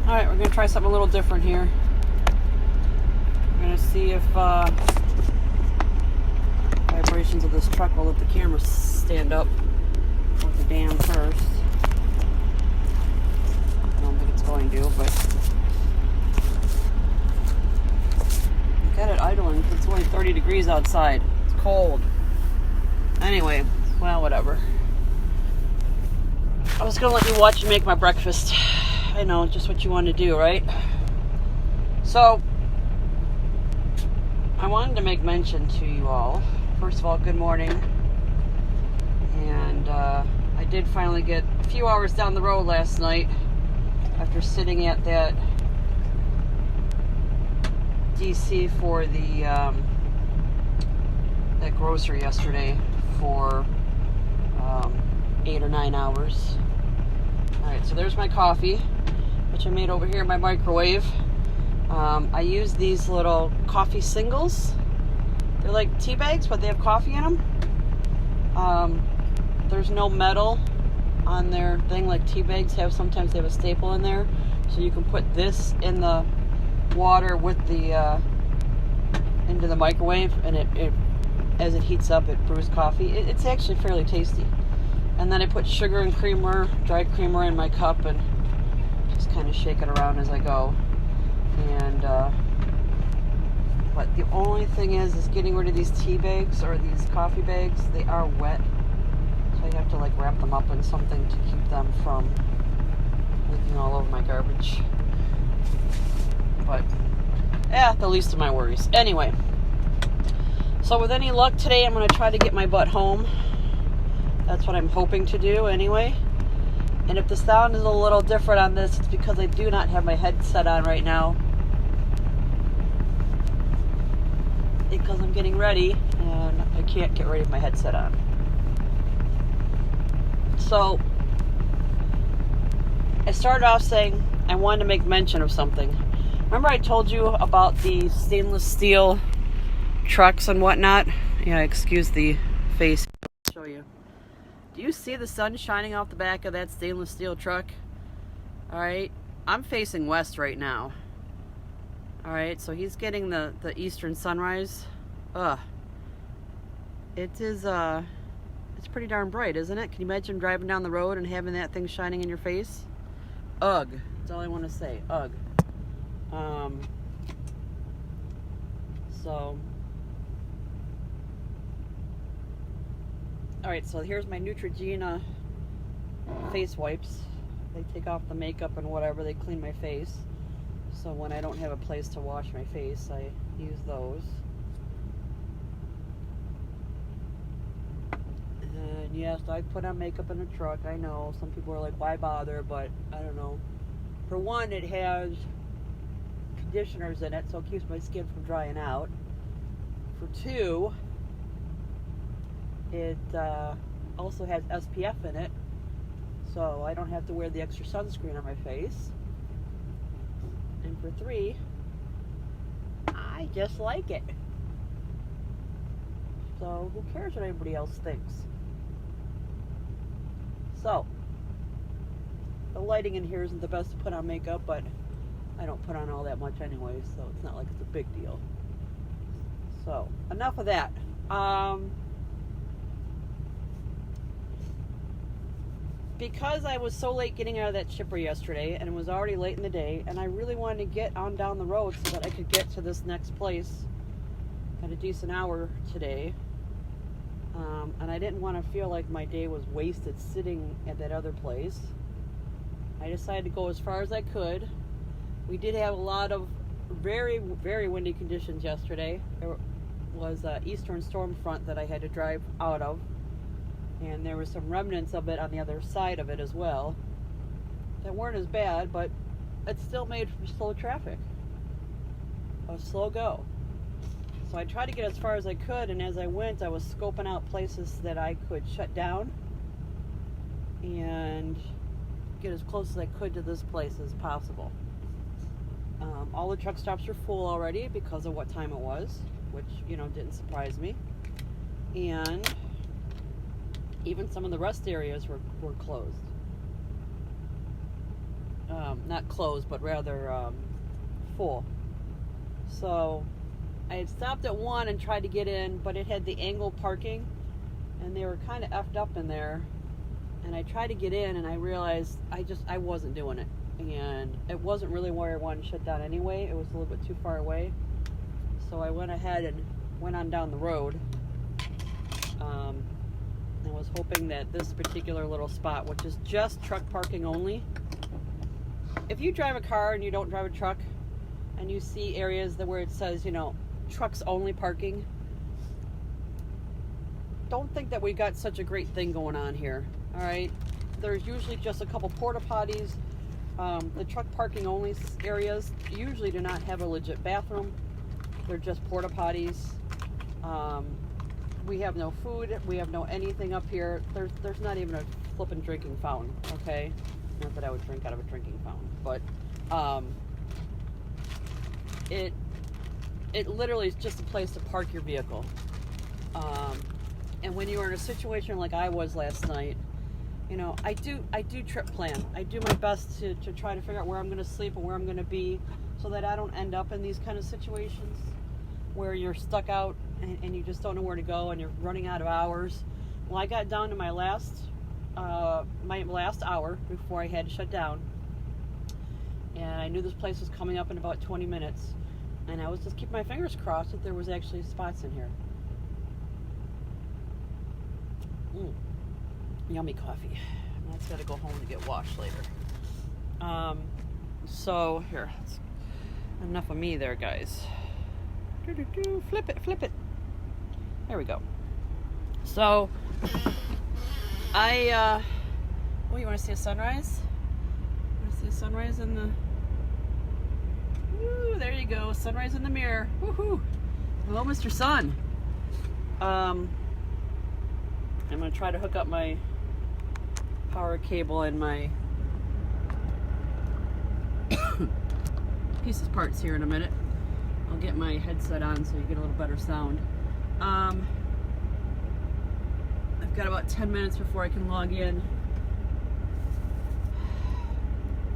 Alright, we're going to try something a little different here. We're going to see if vibrations of this truck will let the camera stand up with the dam first. I don't think it's going to, but got it idling. It's only 30 degrees outside. It's cold. Anyway, well, whatever. I was going to let you watch me make my breakfast. I know, just what you want to do, right? So, I wanted to make mention to you all. First of all, good morning. And I did finally get a few hours down the road last night after sitting at that DC for the that grocery yesterday for 8 or 9 hours. Alright, so there's my coffee, which I made over here in my microwave. I use these little coffee singles. They're like tea bags, but they have coffee in them. There's no metal on their thing like tea bags have. Sometimes they have a staple in there, so you can put this in the water with the into the microwave, and it as it heats up, it brews coffee. It's actually fairly tasty. And then I put sugar and creamer, dry creamer, in my cup and just kind of shake it around as I go. And but the only thing is getting rid of these tea bags or these coffee bags. They are wet, so I have to like wrap them up in something to keep them from leaking all over my garbage. But yeah, the least of my worries. Anyway, so with any luck today, I'm going to try to get my butt home. That's what I'm hoping to do anyway. And if the sound is a little different on this, it's because I do not have my headset on right now, because I'm getting ready and I can't get ready with my headset on. So I started off saying I wanted to make mention of something. Remember I told you about the stainless steel trucks and whatnot? Yeah, excuse the face. I'll show you. Do you see the sun shining off the back of that stainless steel truck? Alright, I'm facing west right now. Alright, so he's getting the eastern sunrise. Ugh. It is, it's pretty darn bright, isn't it? Can you imagine driving down the road and having that thing shining in your face? Ugh. That's all I want to say. Ugh. So, alright, so here's my Neutrogena face wipes. They take off the makeup and whatever, they clean my face. So when I don't have a place to wash my face, I use those. And yes, I put on makeup in the truck. I know, some people are like, why bother? But I don't know. For one, it has conditioners in it, so it keeps my skin from drying out. For two, it also has SPF in it, so I don't have to wear the extra sunscreen on my face. And for three, I just like it. So who cares what anybody else thinks? So the lighting in here isn't the best to put on makeup, but I don't put on all that much anyway, so it's not like it's a big deal. So enough of that. Because I was so late getting out of that chipper yesterday, and it was already late in the day, and I really wanted to get on down the road so that I could get to this next place at a decent hour today, and I didn't want to feel like my day was wasted sitting at that other place, I decided to go as far as I could. We did have a lot of very, very windy conditions yesterday. There was an eastern storm front that I had to drive out of, and there were some remnants of it on the other side of it as well that weren't as bad, but it still made for slow traffic, a slow go. So I tried to get as far as I could, and as I went, I was scoping out places that I could shut down and get as close as I could to this place as possible. All the truck stops were full already because of what time it was, which, you know, didn't surprise me. And even some of the rest areas were closed. not closed, but rather full. So I had stopped at one and tried to get in, but it had the angled parking, and they were kind of effed up in there. And I tried to get in, and I realized I wasn't doing it. And it wasn't really where I wanted to shut down anyway. It was a little bit too far away. So I went ahead and went on down the road. And was hoping that this particular little spot, which is just truck parking only. If you drive a car and you don't drive a truck, and you see areas where it says, you know, trucks only parking, don't think that we got such a great thing going on here. All right, there's usually just a couple porta potties. The truck parking only areas usually do not have a legit bathroom. They're just porta potties. We have no food. We have no anything up here. There's not even a flippin' drinking fountain. Okay, not that I would drink out of a drinking fountain, but it literally is just a place to park your vehicle. And when you are in a situation like I was last night, you know, I do trip plan. I do my best to try to figure out where I'm going to sleep and where I'm going to be, so that I don't end up in these kind of situations where you're stuck out and you just don't know where to go and you're running out of hours. Well, I got down to my last hour before I had to shut down, and I knew this place was coming up in about 20 minutes, and I was just keeping my fingers crossed that there was actually spots in here. Yummy coffee. That's got to go home to get washed later. So here, enough of me there, guys. Flip it. There we go. So you want to see a sunrise? Want to see a sunrise in the? Ooh, there you go, sunrise in the mirror. Woohoo! Hello, Mr. Sun. I'm gonna try to hook up my power cable and my pieces parts here in a minute. I'll get my headset on so you get a little better sound. I've got about 10 minutes before I can log in.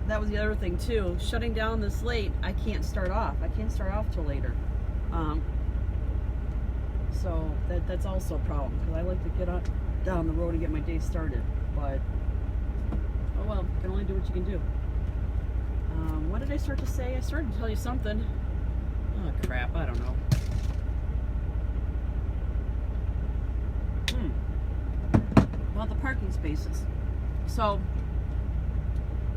That was the other thing too. Shutting down this late, I can't start off. I can't start off till later. So that's also a problem, because I like to get down the road and get my day started. But oh well, you can only do what you can do. What did I start to say? I started to tell you something. Oh crap, I don't know. About the parking spaces. So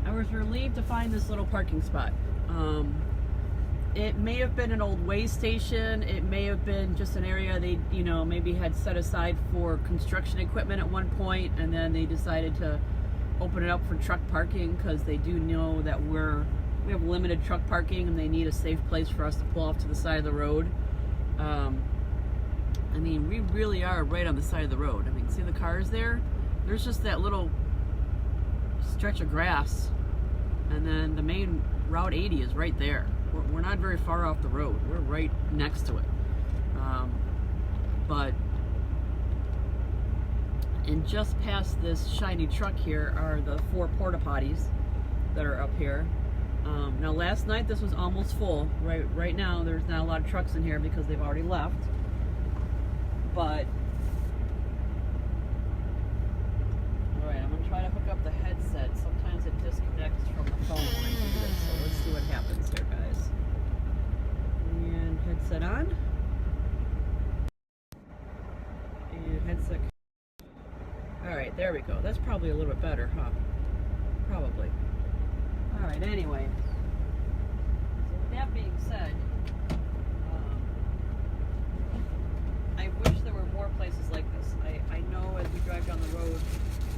I was relieved to find this little parking spot. It may have been an old way station. It may have been just an area they, you know, maybe had set aside for construction equipment at one point, and then they decided to open it up for truck parking, because they do know that we have limited truck parking and they need a safe place for us to pull off to the side of the road. I mean, we really are right on the side of the road. I mean, see the cars there? There's just that little stretch of grass, and then the main Route 80 is right there. We're not very far off the road. We're right next to it. And just past this shiny truck here are the 4 porta potties that are up here. Now last night this was almost full. Right now there's not a lot of trucks in here because they've already left. But alright, I'm gonna try to hook up the headset. Sometimes it disconnects from the phone when I do this, so let's see what happens here, guys. And headset on. And headset. Alright, there we go. That's probably a little bit better, huh? Probably. Alright, anyway. So with that being said, I wish there were more places like this. I know as we drive down the road,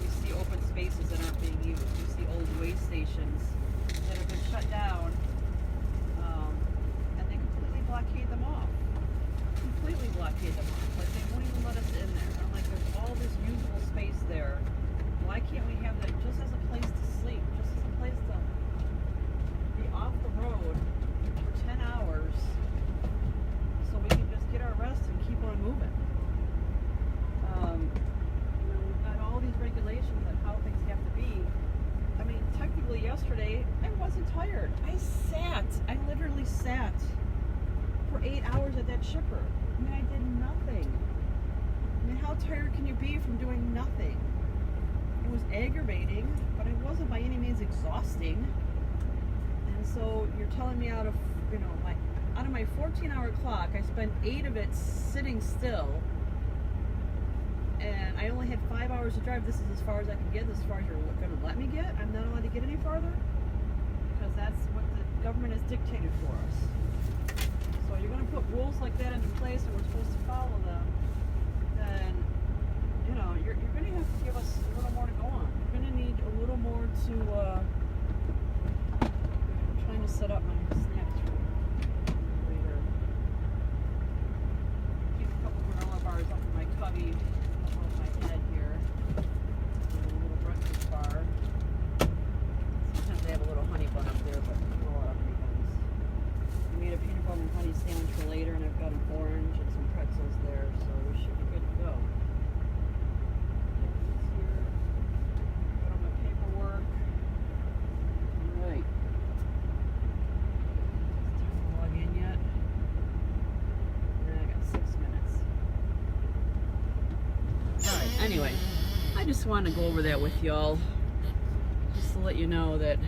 we see open spaces that aren't being used. We see old way stations that have been shut down, and they completely blockade them off. Completely blockade them off. Like, they won't even let us in there. I'm like, there's all this usable space there. Why can't we have that just as a place to sleep? Just as a place to be off the road for 10 hours so we can just get our rest and keep on moving. You know, we've got all these regulations on how things have to be, yesterday, I wasn't tired. I literally sat for 8 hours at that shipper. I mean, I did nothing. I mean, how tired can you be from doing nothing? It was aggravating, but it wasn't by any means exhausting. And so you're telling me out of my 14-hour clock, I spent 8 of it sitting still, and I only had 5 hours to drive. This is as far as I can get. This is as far as you're going to let me get. I'm not allowed to get any farther because that's what the government has dictated for us. So you're going to put rules like that into place, and we're supposed to follow them. Then you're going to have to give us a little more to go on. You're going to need a little more to. I'm trying to set up my snacks for later. Keep a couple granola bars up in my cubby above my head here. And a little breakfast bar. Sometimes they have a little honey bun up there, but a lot of honey buns. I made a peanut butter and honey sandwich for later, and I've got an orange and some pretzels there, so we should be good to go. Anyway, I just wanted to go over that with y'all, just to let you know that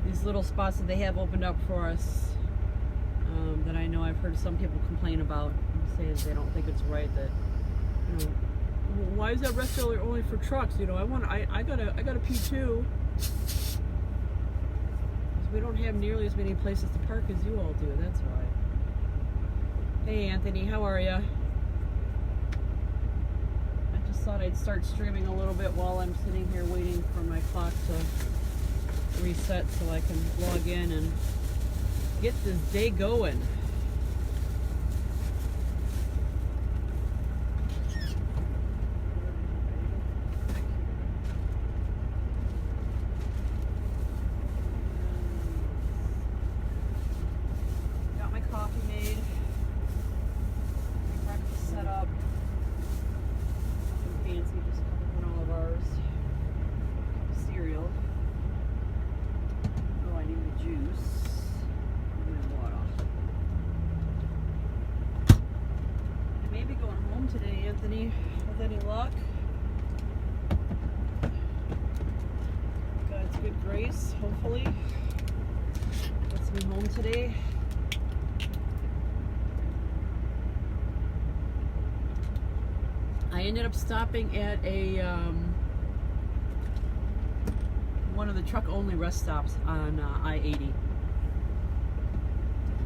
these little spots that they have opened up for us, that I know I've heard some people complain about and say that they don't think it's right, that why is that rest area only for trucks? I gotta pee too. We don't have nearly as many places to park as you all do. That's why. Hey Anthony, how are you? Thought I'd start streaming a little bit while I'm sitting here waiting for my clock to reset so I can log in and get this day going. Got my coffee made, my breakfast set up. Fancy, just a couple granola bars, cereal. Oh, I need the juice and then water. I may be going home today, Anthony, with any luck. God's good grace, hopefully, gets me home today. I ended up stopping at a one of the truck-only rest stops on I-80.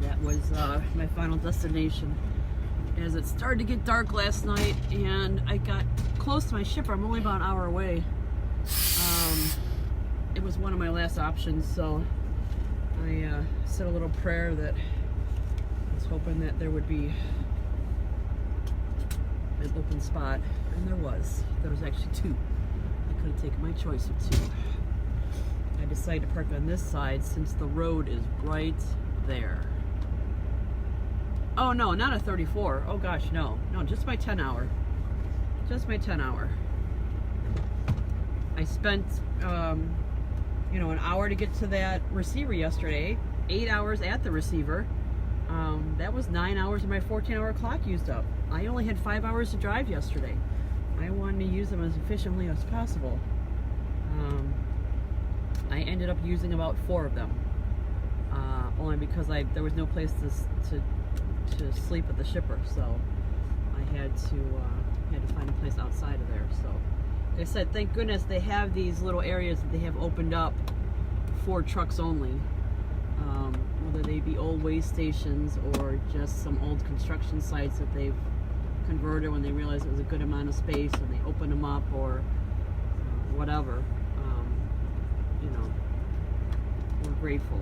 That was my final destination. As it started to get dark last night, and I got close to my shipper. I'm only about an hour away. It was one of my last options, so I said a little prayer that I was hoping that there would be an open spot, and there was. There was actually 2. I could have taken my choice of 2. I decided to park on this side since the road is right there. Oh no, not a 34. Oh gosh, no, just my 10 hour. Just my 10 hour. I spent an hour to get to that receiver yesterday. 8 hours at the receiver. That was 9 hours of my 14-hour clock used up. I only had 5 hours to drive yesterday. I wanted to use them as efficiently as possible. I ended up using about 4 of them, only because there was no place to sleep at the shipper, so I had to find a place outside of there. So, like I said, thank goodness they have these little areas that they have opened up for trucks only. Whether they be old way stations or just some old construction sites that they've converted when they realized it was a good amount of space and they opened them up, or whatever. We're grateful.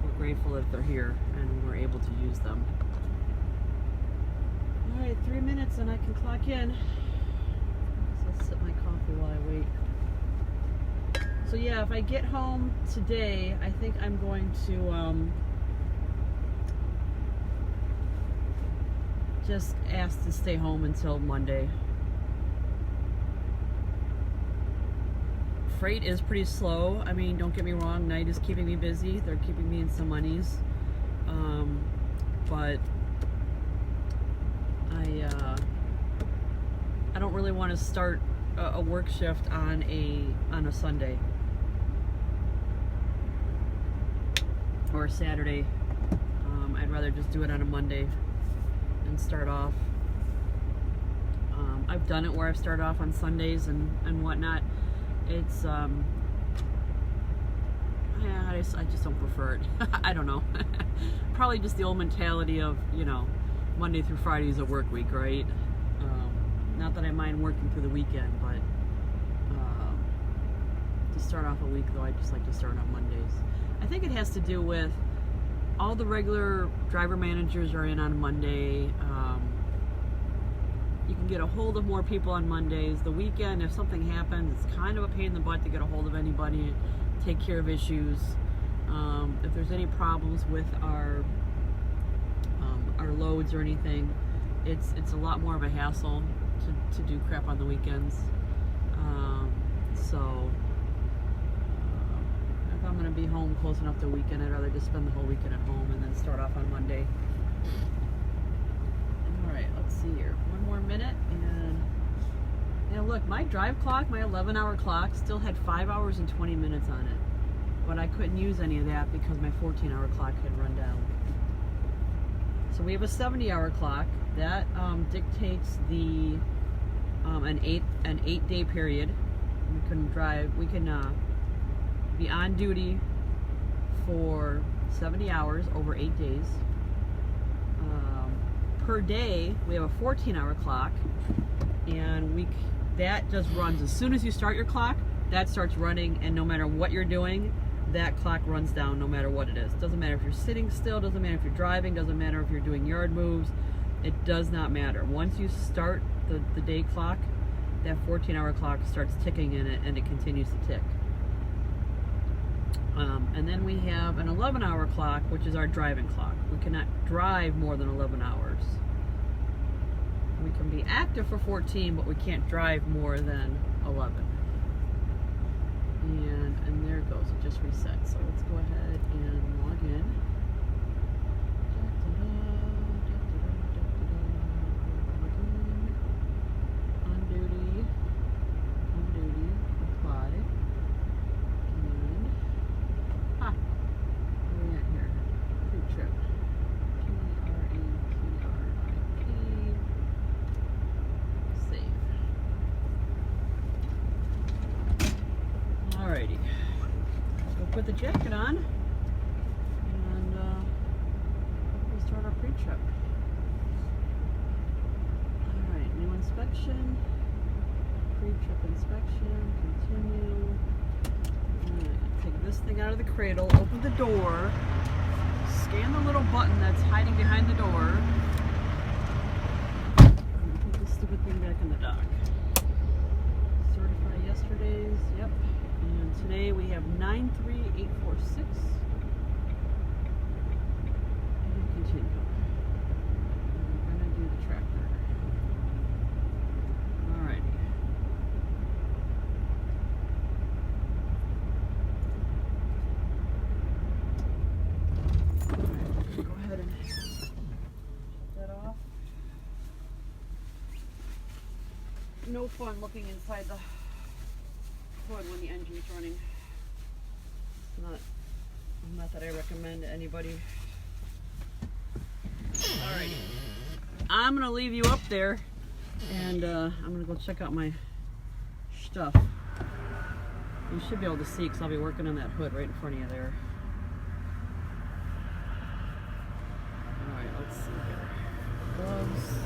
We're grateful that they're here and we're able to use them. All right, 3 minutes and I can clock in. So I'll sip my coffee while I wait. So yeah, if I get home today, I think I'm going to just ask to stay home until Monday. freight is pretty slow. I mean, don't get me wrong, Night is keeping me busy. They're keeping me in some monies. But I don't really want to start a work shift on a Sunday or a Saturday. I'd rather just do it on a Monday and start off. I've done it where I've started off on Sundays and whatnot. It's yeah, I just don't prefer it. I don't know. Probably just the old mentality of, you know, Monday through Friday is a work week, right? Not that I mind working through the weekend, but to start off a week, though, I just like to start on Mondays. I think it has to do with all the regular driver managers are in on Monday. You can get a hold of more people on Mondays. The weekend, if something happens, it's kind of a pain in the butt to get a hold of anybody, take care of issues. If there's any problems with our loads or anything, it's a lot more of a hassle to do crap on the weekends. So if I'm going to be home close enough to the weekend, I'd rather just spend the whole weekend at home and then start off on Monday. Alright, let's see here. One more minute, and now look, my drive clock, my 11-hour clock, still had 5 hours and 20 minutes on it. But I couldn't use any of that because my 14-hour clock had run down. So we have a 70-hour clock. That dictates the an 8-day period. We can be on duty for 70 hours over 8 days. Per day, we have a 14-hour clock, and that just runs as soon as you start your clock. That starts running, and no matter what you're doing, that clock runs down no matter what it is. Doesn't matter if you're sitting still, doesn't matter if you're driving, doesn't matter if you're doing yard moves. It does not matter. Once you start the day clock, that 14-hour clock starts ticking in it, and it continues to tick. And then we have an 11-hour clock, which is our driving clock. We cannot drive more than 11 hours. We can be active for 14, but we can't drive more than 11. And there it goes. It just reset. So let's go ahead and log in. On duty, apply. Where are we at here? Pre-trip. P-R-E-T-R-I-P. Save. Alrighty. Let's go put the jacket on. And we'll start our pre-trip. Alright, new inspection. Pre-trip inspection. Continue. Take this thing out of the cradle, open the door, scan the little button that's hiding behind the door, and put this stupid thing back in the dock. Certify yesterday's, yep. And today we have 93846. And continue. And we're going to do the tractor. Alrighty. No fun looking inside the hood when the engine's running. It's not that I recommend to anybody. Alrighty. I'm gonna leave you up there, and I'm gonna go check out my stuff. You should be able to see because I'll be working on that hood right in front of you there. Alright, let's see here. Gloves.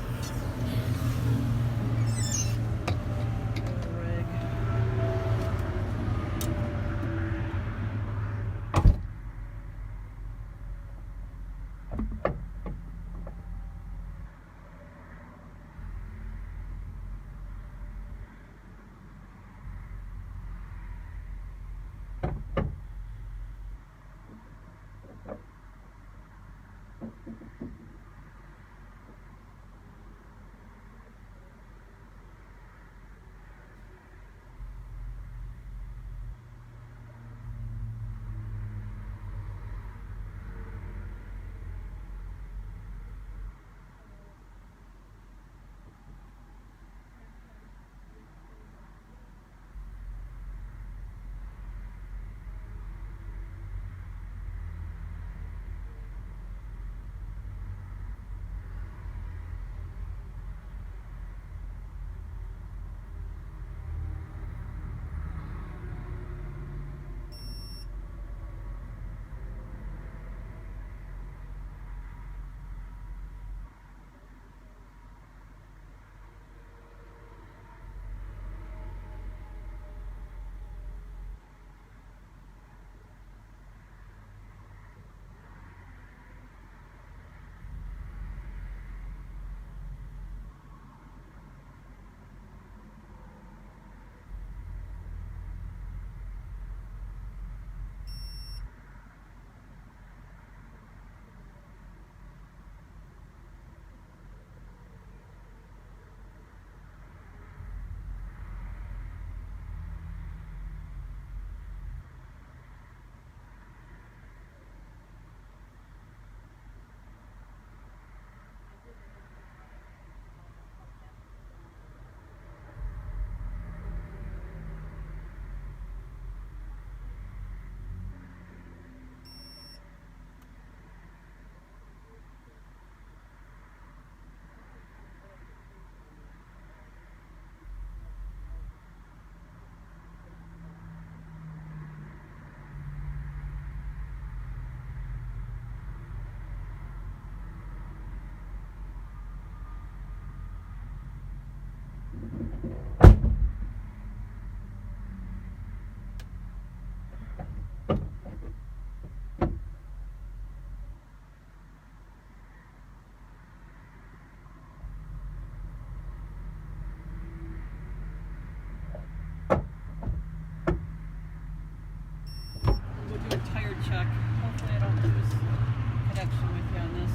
action with you on this.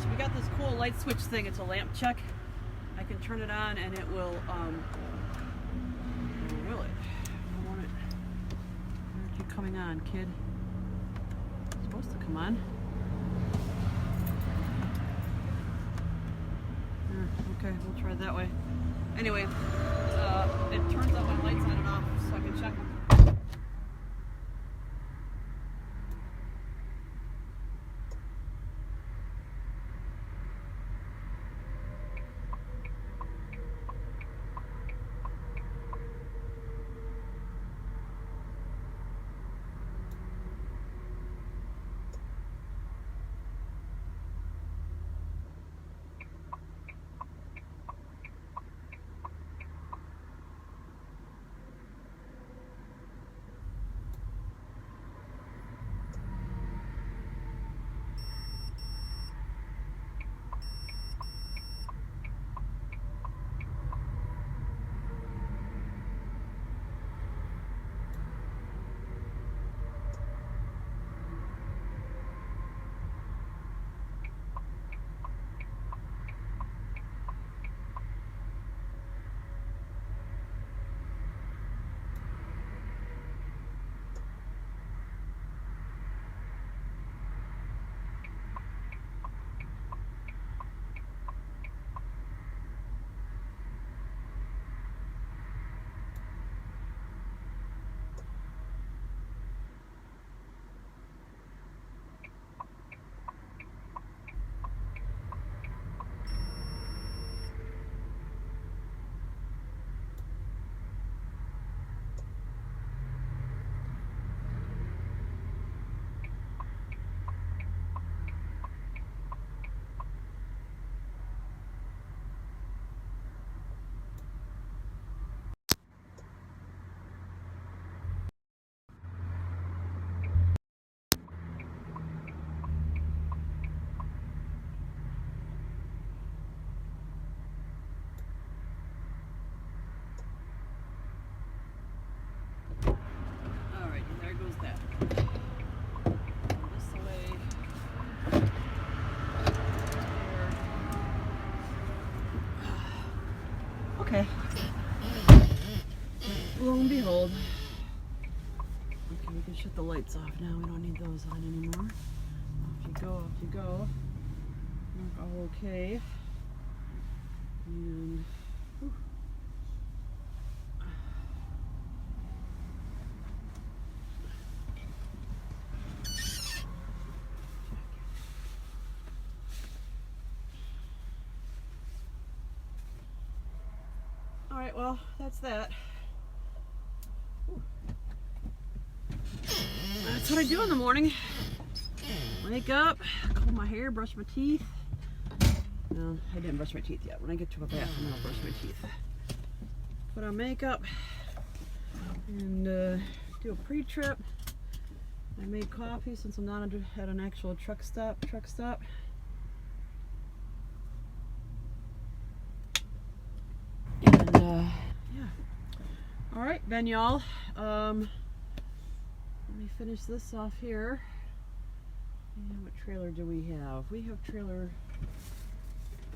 We got this cool light switch thing. It's a lamp check. I can turn it on and it will will it? I want it. Why aren't you coming on, kid? It's supposed to come on. Okay, we'll try it that way. Anyway, it turns out my lights on and off so I can check them. Okay. Lo and behold. Okay, we can shut the lights off now. We don't need those on anymore. Off you go, off you go. All okay. And whew. All right, well, that's that. That's what I do in the morning. Wake up, comb my hair, brush my teeth. No, I didn't brush my teeth yet. When I get to a bathroom, I'll brush my teeth. Put on makeup and do a pre-trip. I made coffee since I'm not at an actual truck stop. And yeah. All right, then y'all. Let me finish this off here. And what trailer do we have? We have trailer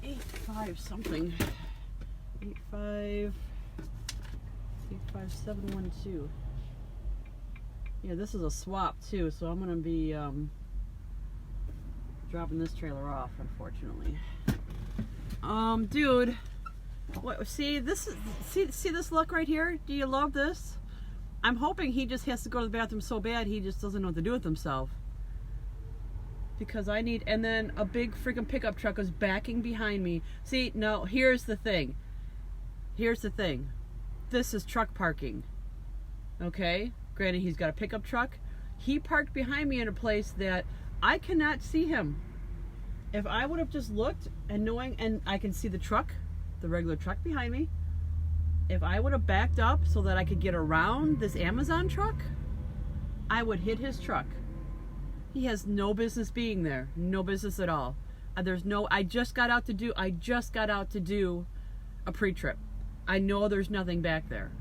85 something. 85712. Yeah, this is a swap too, so I'm gonna be dropping this trailer off, unfortunately. Dude, what? See this? See this look right here? Do you love this? I'm hoping he just has to go to the bathroom so bad he just doesn't know what to do with himself. Because I need, and then a big freaking pickup truck is backing behind me. See, no, here's the thing. Here's the thing. This is truck parking. Okay? Granted, he's got a pickup truck. He parked behind me in a place that I cannot see him. If I would have just looked and knowing, and I can see the truck, the regular truck behind me. If I would have backed up so that I could get around this Amazon truck, I would hit his truck. He has no business being there. No business at all. I just got out to do a pre-trip. I know there's nothing back there.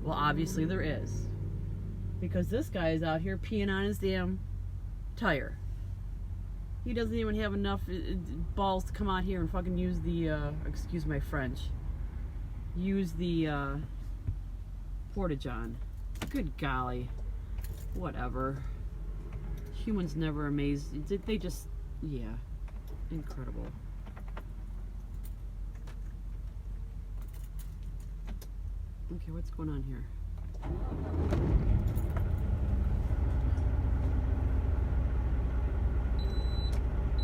Well, obviously there is. Because this guy is out here peeing on his damn tire. He doesn't even have enough balls to come out here and fucking use the, excuse my French, use the porta-john. Good golly. Whatever. Humans never amaze. They just, yeah. Incredible. Okay, what's going on here?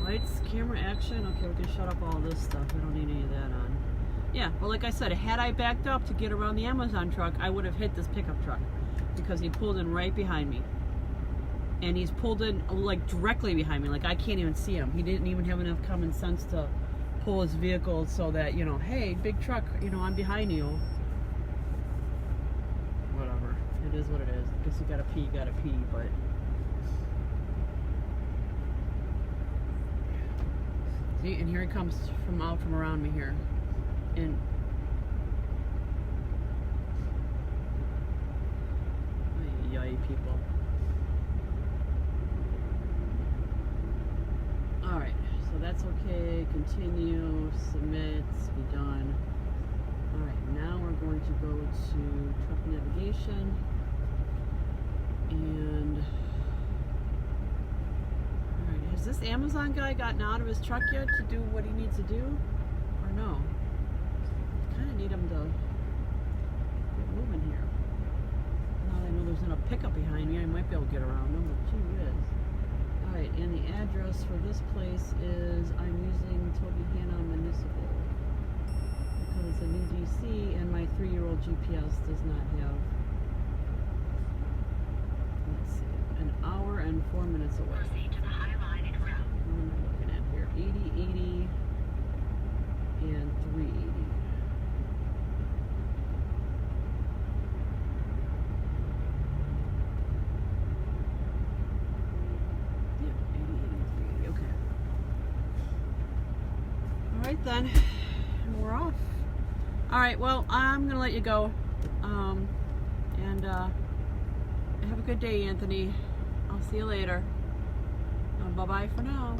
Lights, camera, action. Okay, we can shut up all this stuff. I don't need any of that on. Yeah, but like I said, had I backed up to get around the Amazon truck, I would have hit this pickup truck because he pulled in right behind me. And he's pulled in like directly behind me, like I can't even see him. He didn't even have enough common sense to pull his vehicle so that, you know, hey, big truck, you know, I'm behind you. Whatever. It is what it is. I guess you gotta pee, but see, and here he comes from around me here. And yay, people. Alright, so that's okay. Continue, submit, be done. Alright, now we're going to go to truck navigation. And alright, has this Amazon guy gotten out of his truck yet to do what he needs to do? Or no? I kind of need him to get moving here. Now that I know there's not a pickup behind me, I might be able to get around him, but gee whiz. Alright, and the address for this place is, I'm using Toby Hanna Municipal because it's a new DC and my 3-year-old GPS does not have, let's see, an hour and 4 minutes away. Proceed to the highlighted route. What am I looking at here? 80, 80, and 380. Alright then, we're off. Alright, well, I'm gonna let you go. Have a good day, Anthony. I'll see you later. Bye-bye for now.